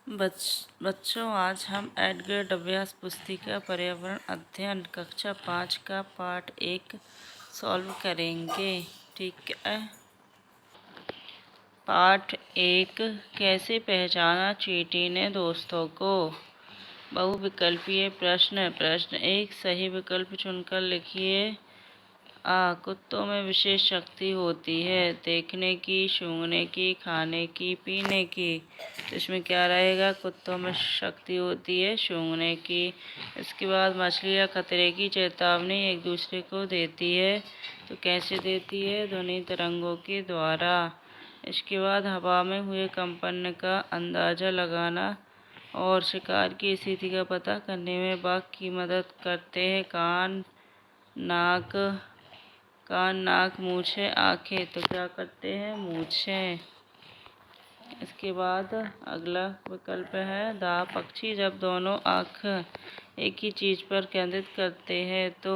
बच्चों, आज हम एडगर अभ्यास पुस्तिका पर्यावरण अध्ययन कक्षा 5 का पाठ 1 सॉल्व करेंगे। ठीक है। पाठ 1, कैसे पहचाना चींटी ने दोस्तों को। बहुविकल्पीय प्रश्न। प्रश्न 1, सही विकल्प चुनकर लिखिए। कुत्तों में विशेष शक्ति होती है, देखने की, सूंघने की, खाने की, पीने की। तो इसमें क्या रहेगा? कुत्तों में शक्ति होती है सूंघने की। इसके बाद मछलियाँ खतरे की चेतावनी एक दूसरे को देती है, तो कैसे देती है? ध्वनि तरंगों के द्वारा। इसके बाद हवा में हुए कंपन का अंदाज़ा लगाना और शिकार की स्थिति का पता करने में बाघ की मदद करते हैं। कान, नाक, मूछें, आँखें। तो क्या करते हैं? मूछें। इसके बाद अगला विकल्प है दाह। पक्षी जब दोनों आँख एक ही चीज़ पर केंद्रित करते हैं तो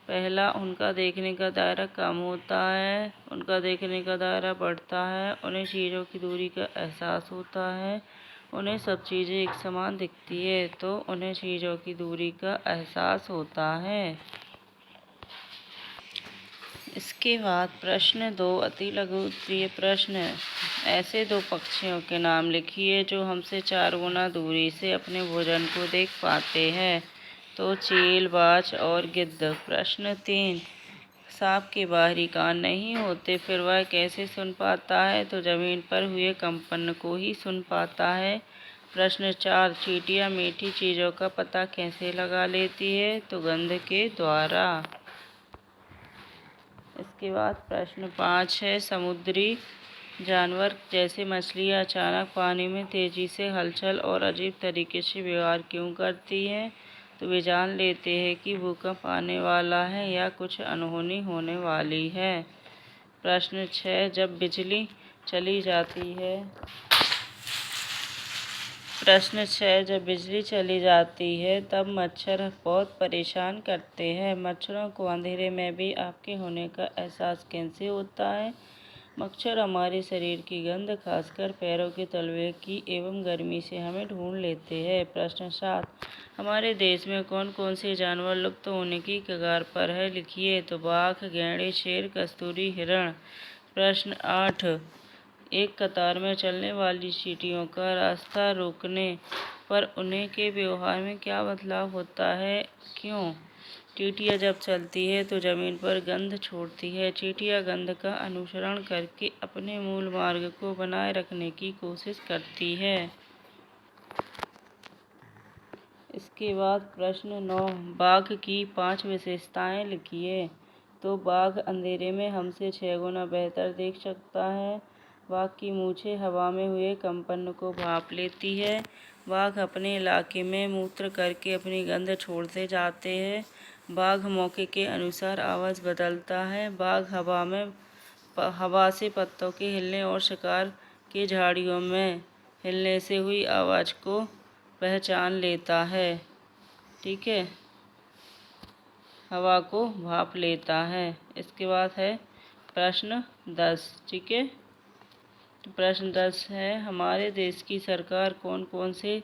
पहला, उनका देखने का दायरा कम होता है, उनका देखने का दायरा बढ़ता है, उन्हें चीज़ों की दूरी का एहसास होता है, उन्हें सब चीज़ें एक समान दिखती है, तो उन्हें चीज़ों की दूरी का एहसास होता है। इसके बाद प्रश्न 2, अति लघु उत्तरीय प्रश्न। ऐसे दो पक्षियों के नाम लिखिए जो हमसे 4 गुना दूरी से अपने भोजन को देख पाते हैं। तो चील, बाज और गिद्ध। प्रश्न 3, सांप के बाहरी कान नहीं होते, फिर वह कैसे सुन पाता है? तो जमीन पर हुए कंपन को ही सुन पाता है। प्रश्न 4, चींटियाँ मीठी चीज़ों का पता कैसे लगा लेती है? तो गंध के द्वारा। इसके बाद प्रश्न 5 है, समुद्री जानवर जैसे मछलियाँ अचानक पानी में तेजी से हलचल और अजीब तरीके से व्यवहार क्यों करती हैं? तो वे जान लेते हैं कि भूकंप आने वाला है या कुछ अनहोनी होने वाली है। प्रश्न 6, जब बिजली चली जाती है। प्रश्न 6, जब बिजली चली जाती है तब मच्छर बहुत परेशान करते हैं। मच्छरों को अंधेरे में भी आपके होने का एहसास कैसे होता है? मच्छर हमारे शरीर की गंध, खासकर पैरों के तलवे की एवं गर्मी से हमें ढूंढ लेते हैं। प्रश्न 7, हमारे देश में कौन कौन से जानवर लुप्त होने की कगार पर है? लिखिए। तो बाघ, गैंडे, शेर, कस्तूरी, हिरण। प्रश्न 8, एक कतार में चलने वाली चींटियों का रास्ता रोकने पर उन्हें के व्यवहार में क्या बदलाव होता है? क्यों? चींटियाँ जब चलती है तो जमीन पर गंध छोड़ती है। चींटियाँ गंध का अनुसरण करके अपने मूल मार्ग को बनाए रखने की कोशिश करती है। इसके बाद प्रश्न 9, बाघ की 5 विशेषताएं लिखिए। तो बाघ अंधेरे में हमसे 6 गुना बेहतर देख सकता है। बाघ की मूछें हवा में हुए कंपन को भांप लेती है। बाघ अपने इलाके में मूत्र करके अपनी गंध छोड़ते जाते हैं। बाघ मौके के अनुसार आवाज़ बदलता है। बाघ हवा से पत्तों के हिलने और शिकार के झाड़ियों में हिलने से हुई आवाज़ को पहचान लेता है। ठीक है, हवा को भाप लेता है। इसके बाद है प्रश्न 10। ठीक है, तो प्रश्न 10 है, हमारे देश की सरकार कौन कौन से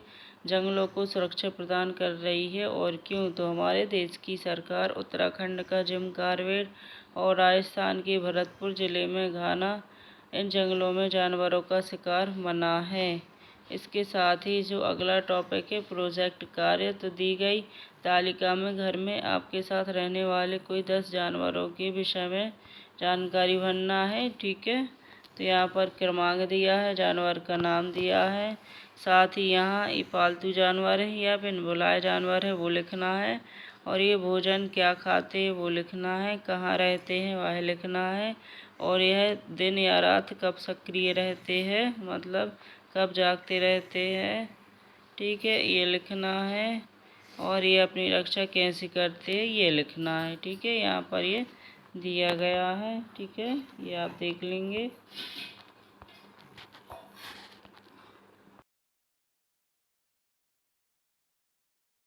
जंगलों को सुरक्षा प्रदान कर रही है और क्यों? तो हमारे देश की सरकार उत्तराखंड का जिम कॉर्बेट और राजस्थान के भरतपुर जिले में घाना इन जंगलों में जानवरों का शिकार मना है। इसके साथ ही जो अगला टॉपिक है, प्रोजेक्ट कार्य। तो दी गई तालिका में घर में आपके साथ रहने वाले कोई 10 जानवरों के विषय में जानकारी भरना है। ठीक है, तो यहाँ पर क्रमांक दिया है, जानवर का नाम दिया है, साथ ही यहाँ ये पालतू जानवर है या बिन बुलाए जानवर है वो लिखना है, और ये भोजन क्या खाते हैं वो लिखना है, कहाँ रहते हैं वह लिखना है, और यह दिन या रात कब सक्रिय रहते हैं, मतलब कब जागते रहते हैं। ठीक है, ये लिखना है, और ये अपनी रक्षा कैसे करते हैं ये लिखना है। ठीक है, यहाँ पर ये दिया गया है। ठीक है, ये आप देख लेंगे।